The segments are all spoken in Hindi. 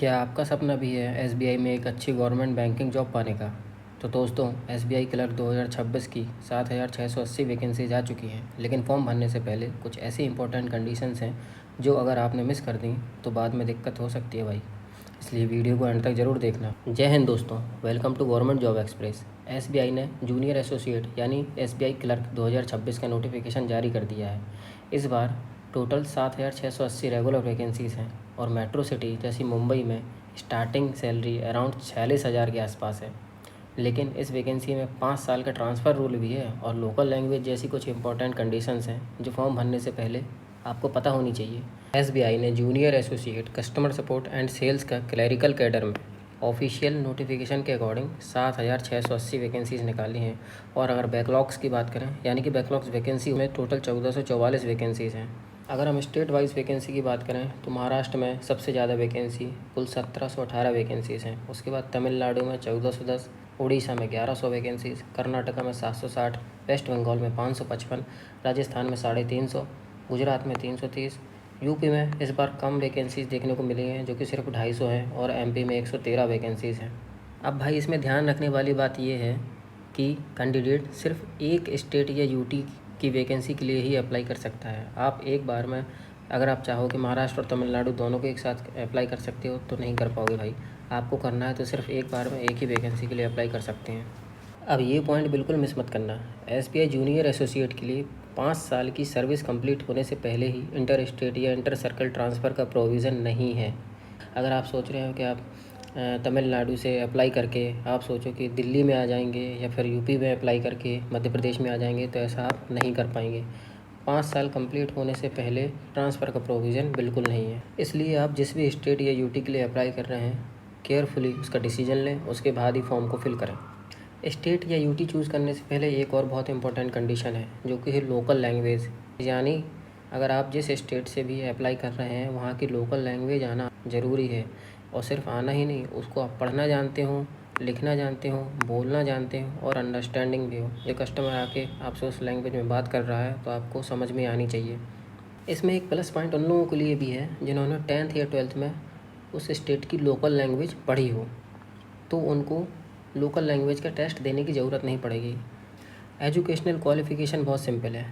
क्या आपका सपना भी है एसबीआई में एक अच्छी गवर्नमेंट बैंकिंग जॉब पाने का? तो दोस्तों, एसबीआई क्लर्क 2026 की 7,680 वैकेंसीज आ चुकी हैं, लेकिन फॉर्म भरने से पहले कुछ ऐसी इंपॉर्टेंट कंडीशंस हैं जो अगर आपने मिस कर दी तो बाद में दिक्कत हो सकती है भाई। इसलिए वीडियो को एंड तक ज़रूर देखना। जय हिंद दोस्तों, welcome to government job express. SBI ने जूनियर एसोसिएट यानी एसबीआई क्लर्क 2026 का नोटिफिकेशन जारी कर दिया है। इस बार टोटल 7,680 रेगुलर वैकेंसीज़ हैं और मेट्रो सिटी जैसी मुंबई में स्टार्टिंग सैलरी अराउंड 46,000 के आसपास है। लेकिन इस वैकेंसी में 5 साल का ट्रांसफ़र रूल भी है और लोकल लैंग्वेज जैसी कुछ इंपॉर्टेंट कंडीशंस हैं जो फॉर्म भरने से पहले आपको पता होनी चाहिए। एसबीआई ने junior associate customer support and sales का क्लैरिकल कैडर में ऑफिशियल नोटिफिकेशन के अकॉर्डिंग 7,680 वैकेंसीज़ निकाली हैं। और अगर बैकलॉग्स की बात करें यानी कि बैकलॉग्स वैकेंसी में टोटल 1444 वैकेंसीज़ हैं। अगर हम स्टेट वाइज वैकेंसी की बात करें तो महाराष्ट्र में सबसे ज़्यादा वैकेंसी कुल 1718 वैकेंसीज़ हैं। उसके बाद तमिलनाडु में 1410, उड़ीसा में 1100 वैकेंसीज़, कर्नाटका में 760, वेस्ट बंगाल में 555, राजस्थान में 350, गुजरात में 330, यूपी में इस बार कम वैकेंसीज़ देखने को मिली हैं जो कि सिर्फ 250 हैं और एमपी में 113 वैकेंसीज़ हैं। अब भाई इसमें ध्यान रखने वाली बात यह है कि कैंडिडेट सिर्फ एक स्टेट या यूटी की वैकेंसी के लिए ही अप्लाई कर सकता है। आप एक बार में अगर आप चाहो कि महाराष्ट्र और तमिलनाडु दोनों को एक साथ अप्लाई कर सकते हो तो नहीं कर पाओगे भाई। आपको करना है तो सिर्फ एक बार में एक ही वैकेंसी के लिए अप्लाई कर सकते हैं। अब ये पॉइंट बिल्कुल मिस मत करना। एसबीआई जूनियर एसोसिएट के लिए 5 साल की सर्विस कंप्लीट होने से पहले ही इंटर स्टेट या इंटर सर्कल ट्रांसफ़र का प्रोविज़न नहीं है। अगर आप सोच रहे हो कि आप तमिलनाडु से अप्लाई करके आप सोचो कि दिल्ली में आ जाएंगे या फिर यूपी में अप्लाई करके मध्य प्रदेश में आ जाएंगे, तो ऐसा आप नहीं कर पाएंगे। 5 साल कंप्लीट होने से पहले ट्रांसफ़र का प्रोविज़न बिल्कुल नहीं है। इसलिए आप जिस भी स्टेट या यूटी के लिए अप्लाई कर रहे हैं, केयरफुली उसका डिसीजन लें, उसके बाद ही फॉर्म को फिल करें। स्टेट या यूटी चूज़ करने से पहले एक और बहुत इंपॉर्टेंट कंडीशन है जो कि है लोकल लैंग्वेज। यानी अगर आप जिस स्टेट से भी अप्लाई कर रहे हैं वहाँ की लोकल लैंग्वेज आना ज़रूरी है। और सिर्फ आना ही नहीं, उसको आप पढ़ना जानते हो, लिखना जानते हो, बोलना जानते हो और अंडरस्टैंडिंग भी हो। जो कस्टमर आके आपसे उस लैंग्वेज में बात कर रहा है तो आपको समझ में आनी चाहिए। इसमें एक प्लस पॉइंट उन लोगों के लिए भी है जिन्होंने 10th या 12th में उस स्टेट की लोकल लैंग्वेज पढ़ी हो, तो उनको लोकल लैंग्वेज का टेस्ट देने की ज़रूरत नहीं पड़ेगी। एजुकेशनल क्वालिफ़िकेशन बहुत सिंपल है।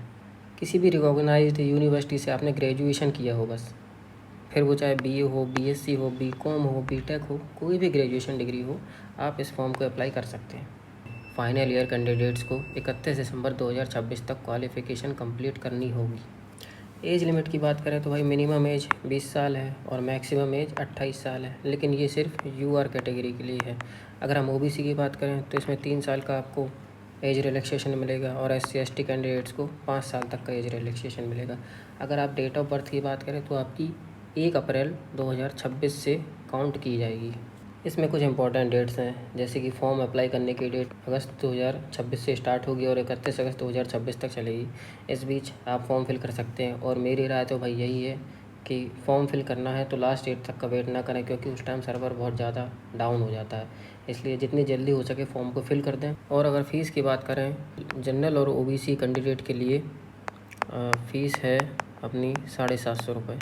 किसी भी रिकॉग्नाइज्ड यूनिवर्सिटी से आपने ग्रेजुएशन किया हो बस, फिर वो चाहे बीए हो, बीएससी हो, बीकॉम हो, बीटेक हो, कोई भी ग्रेजुएशन डिग्री हो, आप इस फॉर्म को अप्लाई कर सकते हैं। फाइनल ईयर कैंडिडेट्स को 31 दिसंबर 2026 तक क्वालिफ़िकेशन कंप्लीट करनी होगी। एज लिमिट की बात करें तो भाई मिनिमम एज 20 साल है और मैक्सिमम एज 28 साल है, लेकिन ये सिर्फ यूआर कैटेगरी के लिए है। अगर हम ओबीसी की बात करें तो इसमें 3 साल का आपको एज रिलैक्सेशन मिलेगा और SC/ST कैंडिडेट्स को 5 साल तक का एज रिलैक्सेशन मिलेगा। अगर आप डेट ऑफ बर्थ की बात करें तो आपकी 1 अप्रैल 2026 से काउंट की जाएगी। इसमें कुछ इंपॉर्टेंट डेट्स हैं जैसे कि फॉर्म अप्लाई करने की डेट अगस्त 2026 से स्टार्ट होगी और 31 अगस्त 2026 तक चलेगी। इस बीच आप फॉर्म फिल कर सकते हैं और मेरी राय तो भाई यही है कि फॉर्म फिल करना है तो लास्ट डेट तक का वेट ना करें, क्योंकि उस टाइम सर्वर बहुत ज़्यादा डाउन हो जाता है। इसलिए जितनी जल्दी हो सके फॉर्म को फिल कर दें। और अगर फ़ीस की बात करें, जनरल और ओबीसी कैंडिडेट के लिए फ़ीस है अपनी 750 रुपये।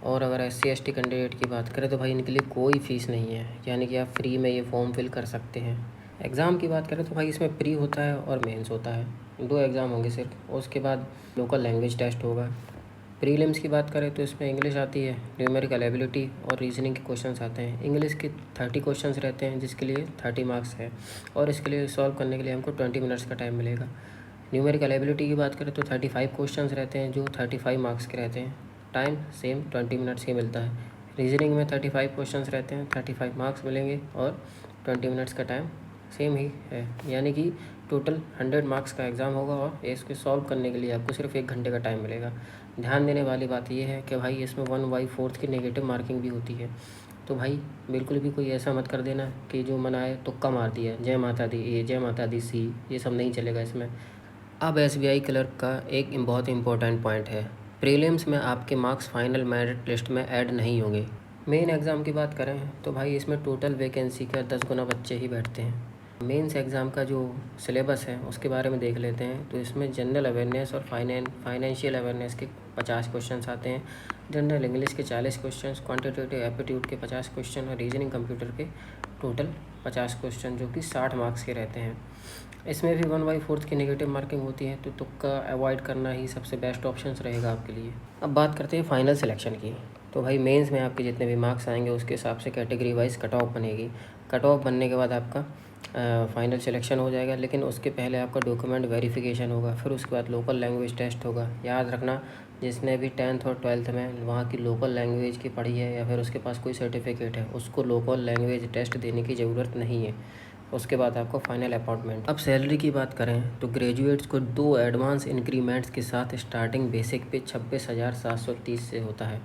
और अगर SC/ST कैंडिडेट की बात करें तो भाई इनके लिए कोई फ़ीस नहीं है, यानी कि आप फ्री में ये फॉर्म फिल कर सकते हैं। एग्ज़ाम की बात करें तो भाई इसमें प्री होता है और मेंस होता है, 2 एग्ज़ाम होंगे सिर्फ। उसके बाद लोकल लैंग्वेज टेस्ट होगा। प्रीलिम्स की बात करें तो इसमें इंग्लिश आती है, न्यूमेरिकल एबिलिटी और रीजनिंग के क्वेश्चंस आते हैं। इंग्लिश के 30 क्वेश्चंस रहते हैं जिसके लिए 30 मार्क्स है और इसके लिए सॉल्व करने के लिए हमको 20 मिनट्स का टाइम मिलेगा। न्यूमेरिकल एबिलिटी की बात करें तो 35 क्वेश्चंस रहते हैं जो 35 मार्क्स के रहते हैं। टाइम सेम 20 मिनट्स ही मिलता है। रीजनिंग में 35 क्वेश्चंस रहते हैं, 35 मार्क्स मिलेंगे और 20 मिनट्स का टाइम सेम ही है, यानी कि टोटल 100 मार्क्स का एग्ज़ाम होगा और इसको सॉल्व करने के लिए आपको सिर्फ 1 घंटे का टाइम मिलेगा। ध्यान देने वाली बात यह है कि भाई इसमें 1/4 की नेगेटिव मार्किंग भी होती है। तो भाई बिल्कुल भी कोई ऐसा मत कर देना कि जो मन आए तुक्का मार दिया, जय माता दी ए, जय माता दी सी, ये सब नहीं चलेगा इसमें। अब SBI क्लर्क का एक बहुत इंपॉर्टेंट पॉइंट है, प्रीलिम्स में आपके मार्क्स फाइनल मेरिट लिस्ट में ऐड नहीं होंगे। मेन एग्ज़ाम की बात करें तो भाई इसमें टोटल वैकेंसी का 10 गुना बच्चे ही बैठते हैं। मेंस एग्ज़ाम का जो सिलेबस है उसके बारे में देख लेते हैं। तो इसमें जनरल अवेयरनेस और फाइनेंशियल अवेयरनेस के 50 क्वेश्चन आते हैं। जनरल इंग्लिश के 40 क्वेश्चन, क्वांटिटेटिव एप्टीट्यूड के 50 क्वेश्चन और रीजनिंग कंप्यूटर के टोटल 50 क्वेश्चन जो कि 60 मार्क्स के रहते हैं। इसमें भी 1/4 की नेगेटिव मार्किंग होती है, तो तुक्का अवॉइड करना ही सबसे बेस्ट ऑप्शन रहेगा आपके लिए। अब बात करते हैं फाइनल सिलेक्शन की। तो भाई मेंस में आपके जितने भी मार्क्स आएंगे उसके हिसाब से कैटेगरी वाइज कट ऑफ बनेगी। कट ऑफ बनने के बाद आपका फाइनल सिलेक्शन हो जाएगा, लेकिन उसके पहले आपका डॉक्यूमेंट वेरिफिकेशन होगा, फिर उसके बाद लोकल लैंग्वेज टेस्ट होगा। याद रखना, जिसने भी 10th और 12th में वहाँ की लोकल लैंग्वेज की पढ़ी है या फिर उसके पास कोई सर्टिफिकेट है, उसको लोकल लैंग्वेज टेस्ट देने की ज़रूरत नहीं है। उसके बाद आपको फाइनल अपॉइंटमेंट। अब सैलरी की बात करें तो ग्रेजुएट्स को 2 एडवांस इंक्रीमेंट्स के साथ स्टार्टिंग बेसिक पे 26,730 से होता है।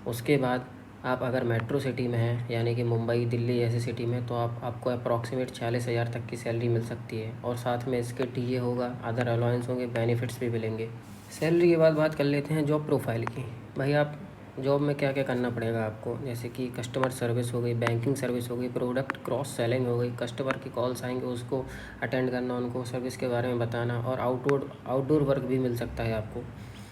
उसके बाद आप अगर मेट्रो सिटी में हैं, यानी कि मुंबई, दिल्ली ऐसी सिटी में, तो आपको अप्रॉक्सीमेट 40,000 तक की सैलरी मिल सकती है। और साथ में इसके टीए होगा, अदर अलाउंस होंगे, बेनिफिट्स भी मिलेंगे। सैलरी के बाद बात कर लेते हैं जॉब प्रोफाइल की। भाई आप जॉब में क्या क्या करना पड़ेगा आपको, जैसे कि कस्टमर सर्विस हो गई, बैंकिंग सर्विस हो गई, प्रोडक्ट क्रॉस सेलिंग हो गई, कस्टमर की कॉल्स आएंगे उसको अटेंड करना, उनको सर्विस के बारे में बताना, और आउटडोर वर्क भी मिल सकता है आपको।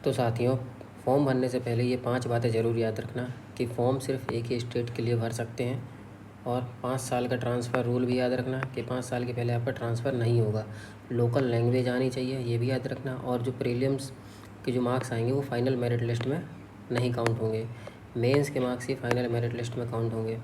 तो साथियों, फॉर्म भरने से पहले ये 5 बातें ज़रूर याद रखना कि फ़ॉर्म सिर्फ एक ही स्टेट के लिए भर सकते हैं, और 5 साल का ट्रांसफ़र रूल भी याद रखना कि 5 साल के पहले आपका ट्रांसफ़र नहीं होगा। लोकल लैंग्वेज आनी चाहिए, ये भी याद रखना। और जो प्रीलिम्स के जो मार्क्स आएंगे वो फाइनल मेरिट लिस्ट में नहीं काउंट होंगे, मेंस के मार्क्स ही फाइनल मेरिट लिस्ट में काउंट होंगे।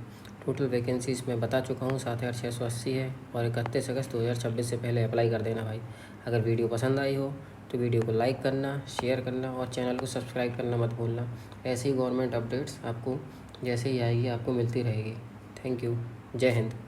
टोटल वैकेंसीज़ मैं बता चुका हूँ, 7,680 है, और 31 अगस्त 2026 से पहले अप्लाई कर देना भाई। अगर वीडियो पसंद आई हो तो वीडियो को लाइक करना, शेयर करना और चैनल को सब्सक्राइब करना मत भूलना। ऐसी गवर्नमेंट अपडेट्स आपको जैसे ही आएगी आपको मिलती रहेगी। Thank you. जय हिंद।